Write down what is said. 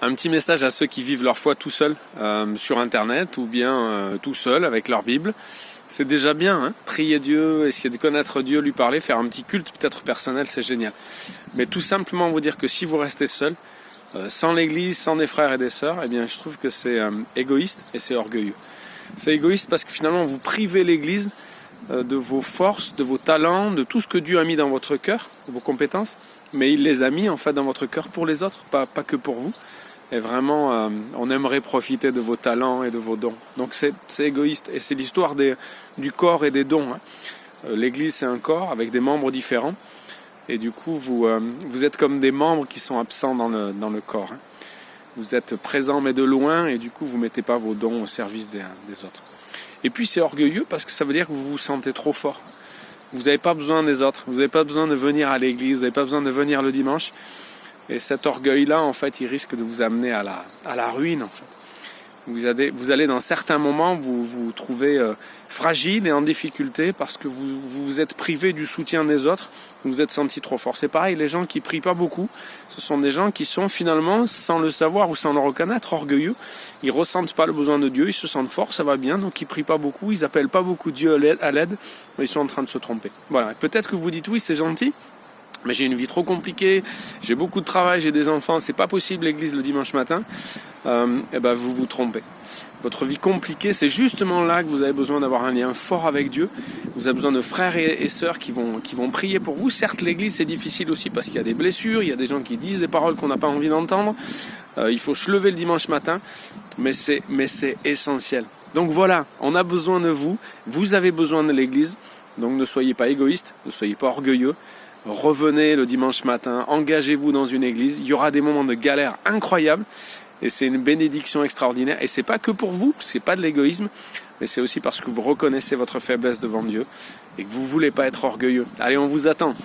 Un petit message à ceux qui vivent leur foi tout seuls sur Internet ou bien tout seuls avec leur Bible. C'est déjà bien, hein. Prier Dieu, essayer de connaître Dieu, lui parler, faire un petit culte peut-être personnel, c'est génial. Mais tout simplement vous dire que si vous restez seul, sans l'église, sans des frères et des sœurs, eh bien je trouve que c'est égoïste et c'est orgueilleux. C'est égoïste parce que finalement vous privez l'église de vos forces, de vos talents, de tout ce que Dieu a mis dans votre cœur, de vos compétences, mais il les a mis en fait dans votre cœur pour les autres, pas que pour vous. Et vraiment, on aimerait profiter de vos talents et de vos dons. Donc c'est égoïste. Et c'est l'histoire du corps et des dons. Hein. L'église, c'est un corps avec des membres différents. Et du coup, vous êtes comme des membres qui sont absents dans le corps. Hein. Vous êtes présents mais de loin et du coup, vous ne mettez pas vos dons au service des autres. Et puis c'est orgueilleux parce que ça veut dire que vous vous sentez trop fort. Vous n'avez pas besoin des autres. Vous n'avez pas besoin de venir à l'église. Vous n'avez pas besoin de venir le dimanche. Et cet orgueil-là, en fait, il risque de vous amener à la ruine, en fait. Vous allez dans certains moments vous trouver fragile et en difficulté parce que vous êtes privé du soutien des autres, vous vous êtes senti trop fort. C'est pareil, les gens qui prient pas beaucoup, ce sont des gens qui sont finalement, sans le savoir ou sans le reconnaître, orgueilleux. Ils ressentent pas le besoin de Dieu, ils se sentent forts, ça va bien, donc ils prient pas beaucoup, ils appellent pas beaucoup Dieu à l'aide, mais ils sont en train de se tromper. Voilà. Peut-être que vous dites oui, c'est gentil, mais j'ai une vie trop compliquée, j'ai beaucoup de travail, j'ai des enfants, c'est pas possible l'église le dimanche matin. Et ben vous vous trompez. Votre vie compliquée, c'est justement là que vous avez besoin d'avoir un lien fort avec Dieu. Vous avez besoin de frères et sœurs qui vont prier pour vous. Certes, l'église c'est difficile aussi parce qu'il y a des blessures, il y a des gens qui disent des paroles qu'on n'a pas envie d'entendre. Il faut se lever le dimanche matin, mais c'est essentiel. Donc voilà, on a besoin de vous. Vous avez besoin de l'église. Donc ne soyez pas égoïste, ne soyez pas orgueilleux. Revenez le dimanche matin, engagez-vous dans une église. Il y aura des moments de galère incroyables. Et c'est une bénédiction extraordinaire. Et c'est pas que pour vous, c'est pas de l'égoïsme, mais c'est aussi parce que vous reconnaissez votre faiblesse devant Dieu et que vous voulez pas être orgueilleux. Allez, on vous attend.